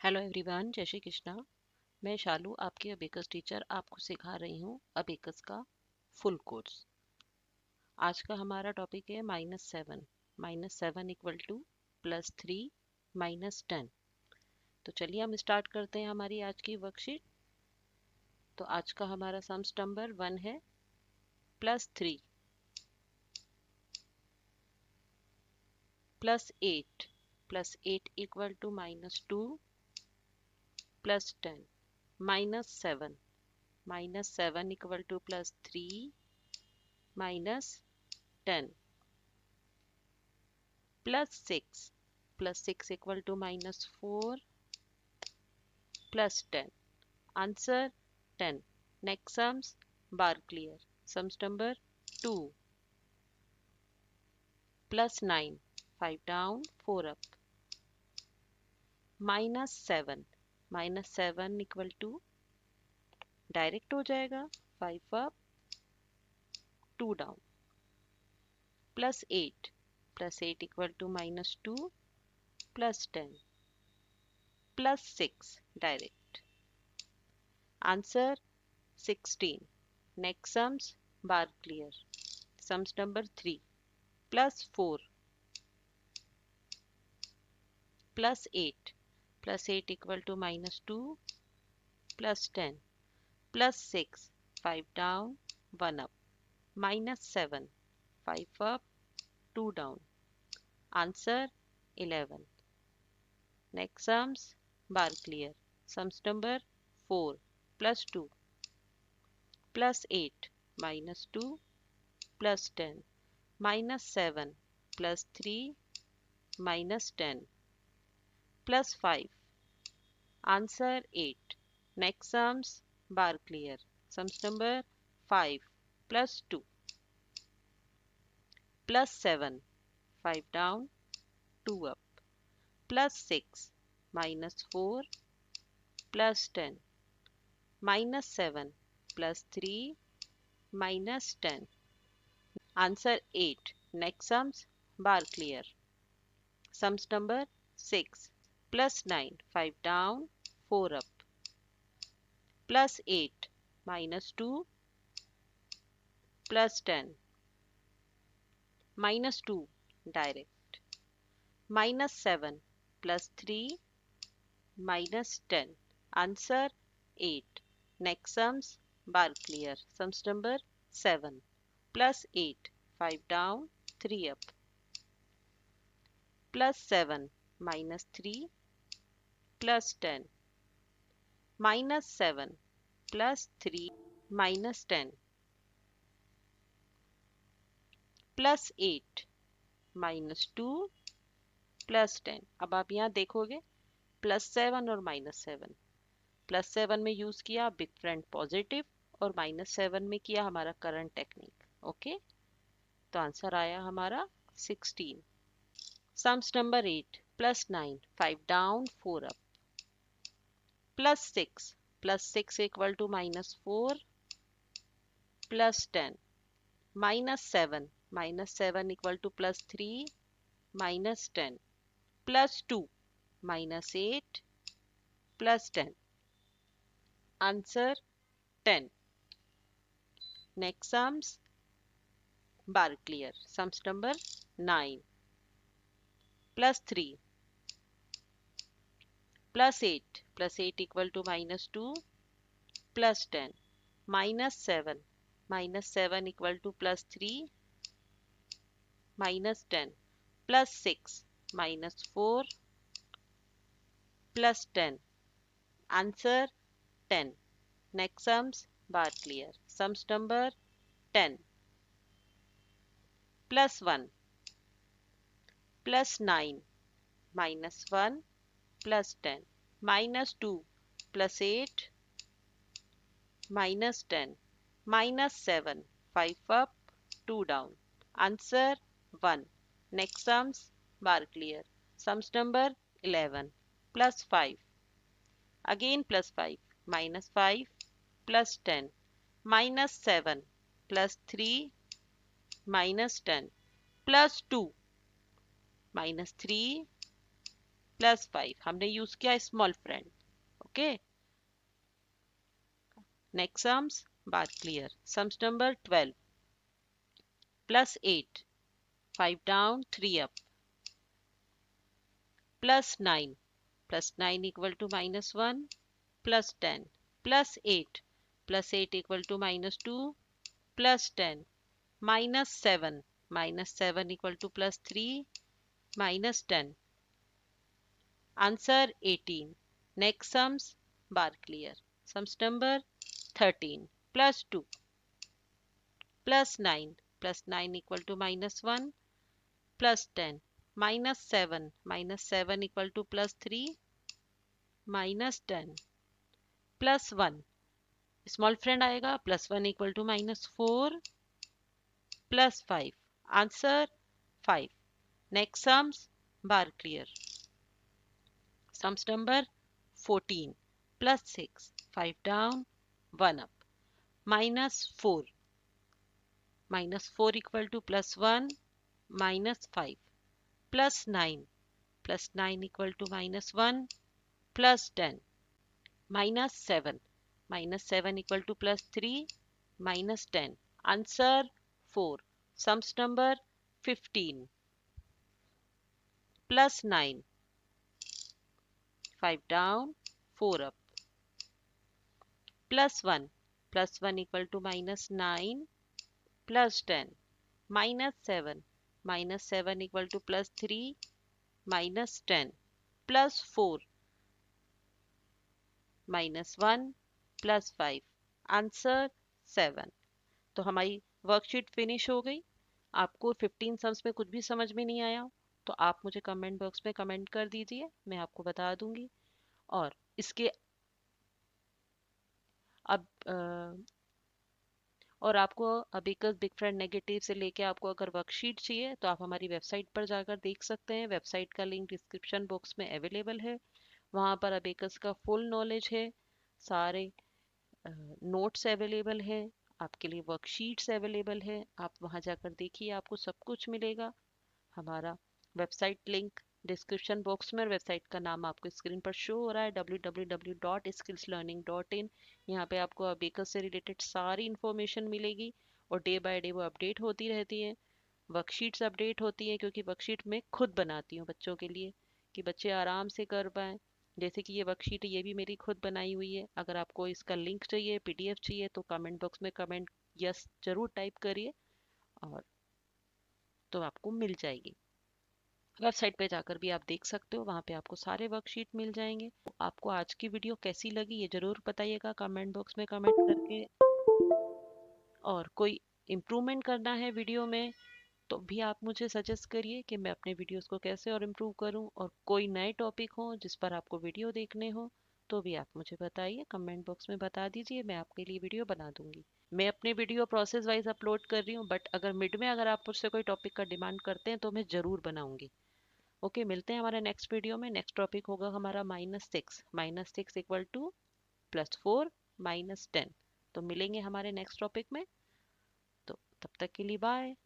Hello everyone, जय श्री कृष्णा। मैं शालू, आपकी अबेकस टीचर, आपको सिखा रही हूँ अबेकस का फुल कोर्स। आज का हमारा टॉपिक है -7। -7 इक्वल टू +3 -10। तो चलिए हम स्टार्ट करते हैं हमारी आज की वर्कशीट। तो आज का हमारा सम्स नंबर 1 है +3 +8 +8 equal to -2 +10 -7 -7 equal to +3 -10 +6 +6 equal to -4 +10. Answer 10. Next sums bar clear. Sums number 2 +9 5 down 4 up -7 -7 equal to direct हो जाएगा 5 up 2 down +8 +8 equal to -2 +10 +6 direct. Answer 16. Next sums bar clear. Sums number 3 +4 +8 +8 equal to -2 +10 +6 5 down 1 up -7 5 up 2 down. Answer 11. Next sums bar clear. Sums number 4 +2 +8 -2 +10 -7 +3 -10 +5. Answer 8. Next sums bar clear. Sums number 5 +2 +7 5 down 2 up +6 -4 +10 -7 +3 -10. Answer 8. Next sums bar clear. Sums number 6 +9 5 down 4 up +8 -2 +10 -2 direct -7 +3 -10. Answer 8. Next sums bar clear. Sums number 7 +8 5 down 3 up +7 -3 +10 -7 +3 -10 +8 -2 +10. अब आप यहाँ देखोगे +7 और -7। +7 में use किया big friend positive और -7 में किया हमारा करंट टेक्निक। ओके, तो आंसर आया हमारा 16. Sums number 8 +9 5 down 4 up +6 equal to -4 +10 -7 -7 equal to +3 -10 +2 -8 +10. Answer 10. Next sums bar clear. Sums number 9 +3 +8 +8 equal to -2 +10 -7 -7 equal to +3 -10 +6 -4 +10. Answer 10. Next sums bar clear. Sums number 10 +1 +9 -1 +10 -2 +8 -10 -7 5 up 2 down. Answer 1. Next sums bar clear. Sums number 11 +5 again +5 -5 +10 -7 +3 -10 +2 -3 +5 हमने use किया small friend. Okay, next sums बार clear. Sums number 12 +8 5 down 3 up +9 +9 equal to -1 +10 +8 +8 equal to -2 +10 -7 -7 equal to +3 -10 answer 18। next sums bar clear। sums number 13 +2 +9 +9 equal to -1 +10 -7 -7 equal to +3 -10 +1 small friend आएगा +1 equal to -4 +5 answer 5। Next sums बार clear. Sums number 14 +6 5 down 1 up -4 -4 equal to +1 -5 +9 +9 equal to -1 +10 -7 -7 equal to +3 -10 answer 4। sums number 15 +9 5 down 4 up +1 +1 equal to -9 +10 -7 -7 equal to +3 -10 +4 -1 +5 answer 7। तो हमारी worksheet finish हो गई। आपको 15 sums में कुछ भी समझ में नहीं आया तो आप मुझे कमेंट बॉक्स में कमेंट कर दीजिए, मैं आपको बता दूंगी। और इसके अब और आपको अबेकस बिग फ्रेंड नेगेटिव से लेके आपको अगर वर्कशीट चाहिए तो आप हमारी वेबसाइट पर जाकर देख सकते हैं। वेबसाइट का लिंक डिस्क्रिप्शन बॉक्स में अवेलेबल है। वहाँ पर अबेकस का फुल नॉलेज है, सारे नोट्स अवेलेबल है, आपके लिए वर्कशीट्स अवेलेबल है। आप वहाँ जाकर देखिए, आपको सब कुछ मिलेगा। हमारा वेबसाइट लिंक डिस्क्रिप्शन बॉक्स में और वेबसाइट का नाम आपको स्क्रीन पर शो हो रहा है www.skillslearning.in। यहाँ पे आपको अबेकस से रिलेटेड सारी इंफॉर्मेशन मिलेगी और डे बाय डे वो अपडेट होती रहती है। वर्कशीट्स अपडेट होती है क्योंकि वर्कशीट मैं खुद बनाती हूँ बच्चों के लिए कि बच्चे आराम से कर पाएँ। जैसे कि ये वर्कशीट है, ये भी मेरी खुद बनाई हुई है। अगर आपको इसका लिंक चाहिए, पीडीएफ चाहिए तो कमेंट बॉक्स में कमेंट यस जरूर टाइप करिए और तो आपको मिल जाएगी। वेबसाइट पे जाकर भी आप देख सकते हो, वहाँ पे आपको सारे वर्कशीट मिल जाएंगे। आपको आज की वीडियो कैसी लगी ये जरूर बताइएगा कमेंट बॉक्स में कमेंट करके। और कोई इम्प्रूवमेंट करना है वीडियो में तो भी आप मुझे सजेस्ट करिए कि मैं अपने वीडियोस को कैसे और इम्प्रूव करूं। और कोई नए टॉपिक हो जिस पर आपको वीडियो देखने हो तो भी आप मुझे बताइए, कमेंट बॉक्स में बता दीजिए, मैं आपके लिए वीडियो बना दूंगी। मैं अपने वीडियो प्रोसेस वाइज अपलोड कर रही हूँ, बट अगर मिड में अगर आप मुझसे कोई टॉपिक का डिमांड करते हैं तो मैं ज़रूर बनाऊंगी। ओके, मिलते हैं हमारे नेक्स्ट वीडियो में। नेक्स्ट टॉपिक होगा हमारा -6 इक्वल टू +4 -10। तो मिलेंगे हमारे नेक्स्ट टॉपिक में। तो तब तक के लिए बाय।